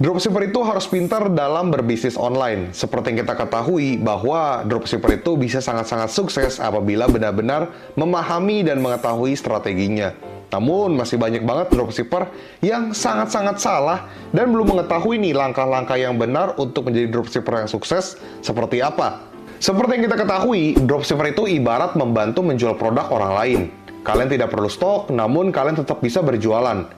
Dropshipper itu harus pintar dalam berbisnis online. Seperti yang kita ketahui bahwa dropshipper itu bisa sangat-sangat sukses apabila benar-benar memahami dan mengetahui strateginya. Namun masih banyak banget dropshipper yang sangat-sangat salah dan belum mengetahui nih langkah-langkah yang benar untuk menjadi dropshipper yang sukses seperti apa. Seperti yang kita ketahui, dropshipper itu ibarat membantu menjual produk orang lain. Kalian tidak perlu stok, namun kalian tetap bisa berjualan.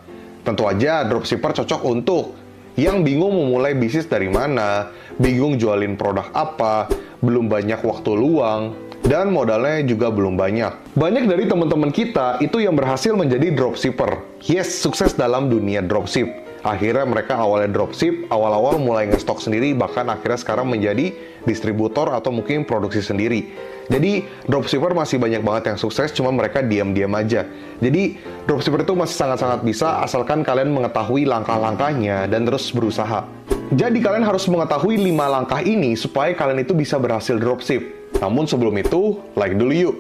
Tentu aja dropshipper cocok untuk yang bingung memulai bisnis dari mana, bingung jualin produk apa, belum banyak waktu luang, dan modalnya juga belum banyak. Banyak dari teman-teman kita itu yang berhasil menjadi dropshipper. Yes, sukses dalam dunia dropship. Akhirnya mereka awalnya dropship, awal-awal mulai ngestok sendiri, bahkan akhirnya sekarang menjadi distributor atau mungkin produksi sendiri. Jadi dropshipper masih banyak banget yang sukses, cuma mereka diam-diam aja. Jadi dropshipper itu masih sangat-sangat bisa asalkan kalian mengetahui langkah-langkahnya dan terus berusaha. Jadi kalian harus mengetahui 5 langkah ini supaya kalian itu bisa berhasil dropship. Namun sebelum itu, like dulu yuk.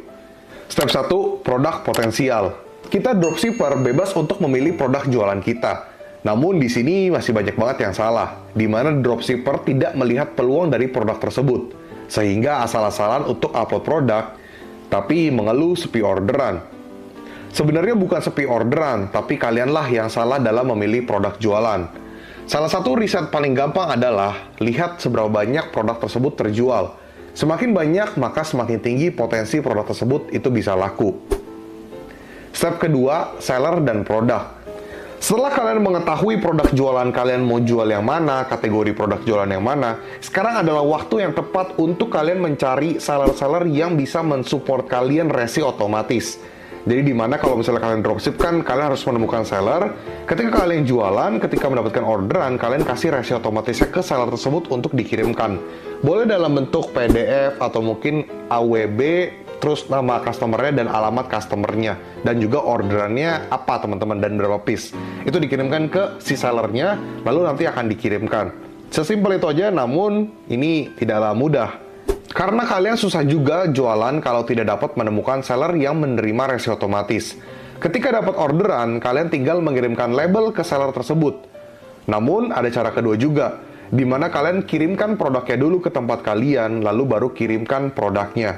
Step 1, produk potensial. Kita dropshipper bebas untuk memilih produk jualan kita. Namun di sini masih banyak banget yang salah, di mana dropshipper tidak melihat peluang dari produk tersebut, sehingga asal-asalan untuk upload produk, tapi mengeluh sepi orderan. Sebenarnya bukan sepi orderan, tapi kalianlah yang salah dalam memilih produk jualan. Salah satu riset paling gampang adalah lihat seberapa banyak produk tersebut terjual. Semakin banyak, maka semakin tinggi potensi produk tersebut itu bisa laku. Step kedua, seller dan produk. Setelah kalian mengetahui produk jualan kalian mau jual yang mana, kategori produk jualan yang mana, sekarang adalah waktu yang tepat untuk kalian mencari seller-seller yang bisa mensupport kalian resi otomatis. Jadi dimana kalau misalnya kalian dropship kan, kalian harus menemukan seller. Ketika kalian jualan, ketika mendapatkan orderan, kalian kasih resi otomatisnya ke seller tersebut untuk dikirimkan. Boleh dalam bentuk PDF atau mungkin AWB, terus nama customernya dan alamat customernya, dan juga orderannya apa teman-teman dan berapa piece. Itu dikirimkan ke si sellernya, lalu nanti akan dikirimkan. Sesimpel itu aja, namun ini tidaklah mudah. Karena kalian susah juga jualan kalau tidak dapat menemukan seller yang menerima resi otomatis. Ketika dapat orderan, kalian tinggal mengirimkan label ke seller tersebut. Namun ada cara kedua juga, di mana kalian kirimkan produknya dulu ke tempat kalian, lalu baru kirimkan produknya.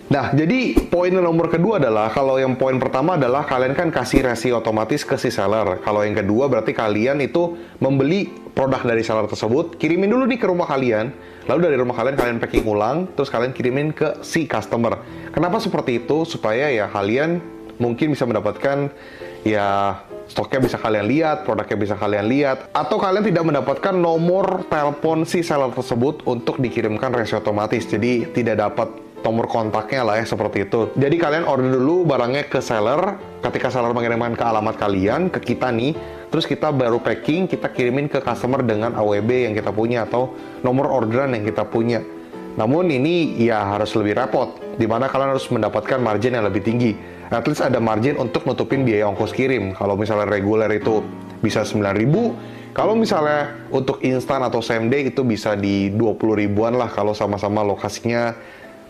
Nah, jadi poin nomor kedua adalah, kalau yang poin pertama adalah kalian kan kasih resi otomatis ke si seller. Kalau yang kedua berarti kalian itu membeli produk dari seller tersebut, kirimin dulu nih ke rumah kalian, lalu dari rumah kalian packing ulang, terus kalian kirimin ke si customer. Kenapa seperti itu? Supaya ya kalian mungkin bisa mendapatkan ya stoknya bisa kalian lihat, produknya bisa kalian lihat, atau kalian tidak mendapatkan nomor telepon si seller tersebut untuk dikirimkan resi otomatis. Jadi tidak dapat nomor kontaknya lah ya, seperti itu. Jadi kalian order dulu barangnya ke seller, ketika seller mengirimkan ke alamat kalian, ke kita nih, terus kita baru packing, kita kirimin ke customer dengan AWB yang kita punya atau nomor orderan yang kita punya. Namun ini ya harus lebih repot, dimana kalian harus mendapatkan margin yang lebih tinggi. At least ada margin untuk nutupin biaya ongkos kirim. Kalau misalnya reguler itu bisa 9.000, kalau misalnya untuk instan atau same day itu bisa di 20 ribuan lah kalau sama-sama lokasinya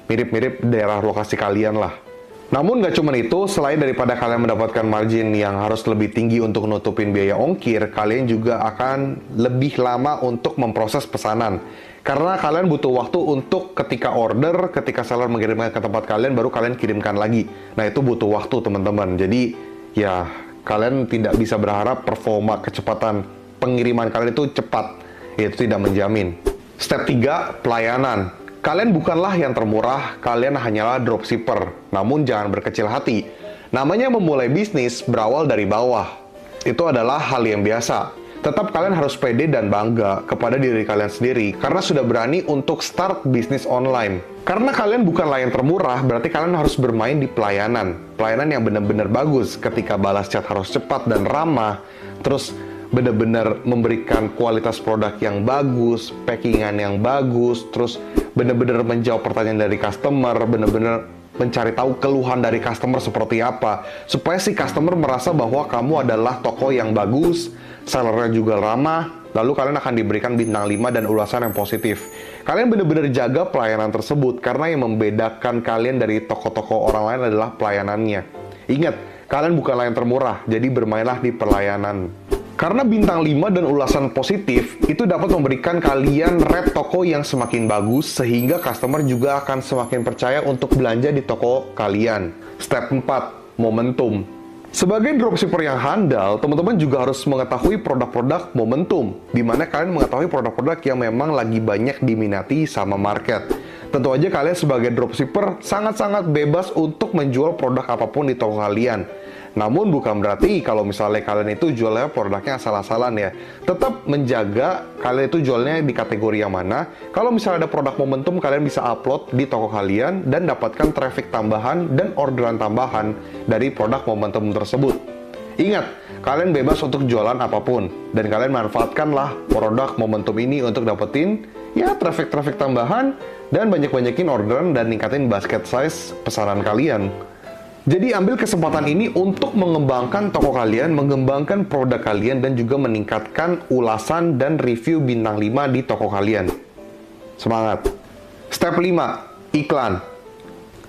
mirip-mirip daerah lokasi kalian lah. Namun nggak cuma itu, selain daripada kalian mendapatkan margin yang harus lebih tinggi untuk nutupin biaya ongkir, kalian juga akan lebih lama untuk memproses pesanan. Karena kalian butuh waktu untuk ketika order, ketika seller mengirimkan ke tempat kalian, baru kalian kirimkan lagi. Nah itu butuh waktu teman-teman. Jadi ya kalian tidak bisa berharap performa kecepatan pengiriman kalian itu cepat. Itu tidak menjamin. Step 3, pelayanan. Kalian bukanlah yang termurah, kalian hanyalah dropshipper. Namun jangan berkecil hati. Namanya memulai bisnis berawal dari bawah. Itu adalah hal yang biasa. Tetap kalian harus pede dan bangga kepada diri kalian sendiri karena sudah berani untuk start bisnis online. Karena kalian bukanlah yang termurah, berarti kalian harus bermain di pelayanan. Pelayanan yang benar-benar bagus, ketika balas chat harus cepat dan ramah. Terus benar-benar memberikan kualitas produk yang bagus, packingan yang bagus, terus benar-benar menjawab pertanyaan dari customer, benar-benar mencari tahu keluhan dari customer seperti apa, supaya si customer merasa bahwa kamu adalah toko yang bagus, sellernya juga ramah, lalu kalian akan diberikan bintang 5 dan ulasan yang positif. Kalian benar-benar jaga pelayanan tersebut, karena yang membedakan kalian dari toko-toko orang lain adalah pelayanannya. Ingat, kalian bukanlah yang termurah, jadi bermainlah di pelayanan. Karena bintang 5 dan ulasan positif itu dapat memberikan kalian rate toko yang semakin bagus sehingga customer juga akan semakin percaya untuk belanja di toko kalian. Step 4, momentum. Sebagai dropshipper yang handal, teman-teman juga harus mengetahui produk-produk momentum, di mana kalian mengetahui produk-produk yang memang lagi banyak diminati sama market. Tentu aja kalian sebagai dropshipper sangat-sangat bebas untuk menjual produk apapun di toko kalian. Namun bukan berarti kalau misalnya kalian itu jualnya produknya asal-asalan ya. Tetap menjaga kalian itu jualnya di kategori yang mana. Kalau misalnya ada produk momentum, kalian bisa upload di toko kalian dan dapatkan traffic tambahan dan orderan tambahan dari produk momentum tersebut. Ingat, kalian bebas untuk jualan apapun. Dan kalian manfaatkanlah produk momentum ini untuk dapetin ya traffic tambahan dan banyak-banyakin orderan dan ningkatin basket size pesanan kalian. Jadi ambil kesempatan ini untuk mengembangkan toko kalian, mengembangkan produk kalian, dan juga meningkatkan ulasan dan review bintang 5 di toko kalian. Semangat! Step 5, iklan.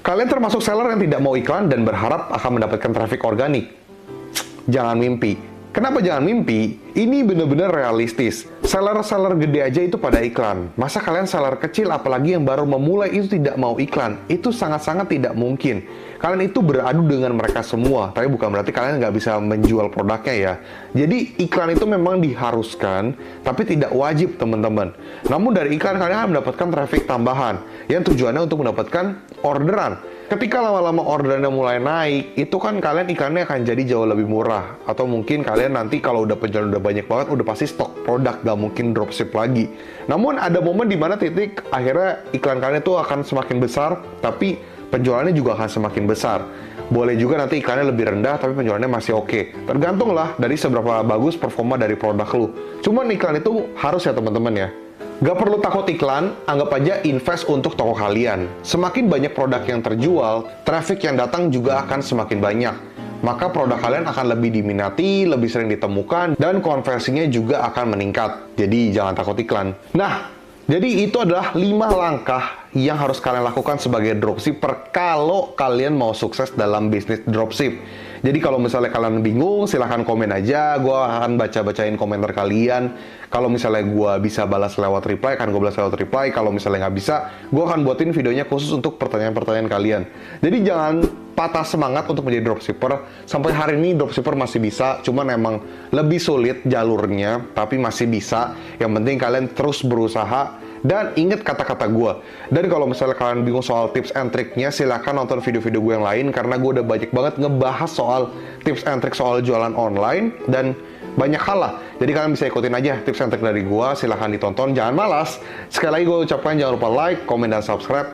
Kalian termasuk seller yang tidak mau iklan dan berharap akan mendapatkan traffic organik. Jangan mimpi. Kenapa jangan mimpi? Ini benar-benar realistis. Seller-seller gede aja itu pada iklan. Masa kalian seller kecil, apalagi yang baru memulai, itu tidak mau iklan? Itu sangat-sangat tidak mungkin. Kalian itu beradu dengan mereka semua, tapi bukan berarti kalian nggak bisa menjual produknya ya. Jadi iklan itu memang diharuskan, tapi tidak wajib teman-teman. Namun dari iklan kalian akan mendapatkan traffic tambahan, yang tujuannya untuk mendapatkan orderan. Ketika lama-lama orderannya mulai naik, itu kan kalian iklannya akan jadi jauh lebih murah. Atau mungkin kalian nanti kalau udah penjualan udah banyak banget, udah pasti stok produk, gak mungkin dropship lagi. Namun ada momen dimana titik akhirnya iklan kalian itu akan semakin besar, tapi penjualannya juga akan semakin besar. Boleh juga nanti iklannya lebih rendah, tapi penjualannya masih oke. Tergantung lah dari seberapa bagus performa dari produk lu. Cuman iklan itu harus ya teman-teman ya. Gak perlu takut iklan, anggap aja invest untuk toko kalian. Semakin banyak produk yang terjual, traffic yang datang juga akan semakin banyak. Maka produk kalian akan lebih diminati, lebih sering ditemukan, dan konversinya juga akan meningkat. Jadi jangan takut iklan. Nah, jadi itu adalah 5 langkah yang harus kalian lakukan sebagai dropshipper kalau kalian mau sukses dalam bisnis dropship. Jadi kalau misalnya kalian bingung, silahkan komen aja. Gue akan baca-bacain komentar kalian. Kalau misalnya gue bisa balas lewat reply, akan gue balas lewat reply. Kalau misalnya nggak bisa, gue akan buatin videonya khusus untuk pertanyaan-pertanyaan kalian. Jadi jangan patah semangat untuk menjadi dropshipper. Sampai hari ini dropshipper masih bisa, cuman emang lebih sulit jalurnya, tapi masih bisa. Yang penting kalian terus berusaha. Dan ingat kata-kata gue. Dan kalau misalnya kalian bingung soal tips and triknya, silahkan nonton video-video gue yang lain. Karena gue udah banyak banget ngebahas soal tips and trik soal jualan online. Dan banyak hal lah. Jadi kalian bisa ikutin aja tips and trik dari gue. Silahkan ditonton, jangan malas. Sekali lagi gue ucapkan jangan lupa like, komen, dan subscribe.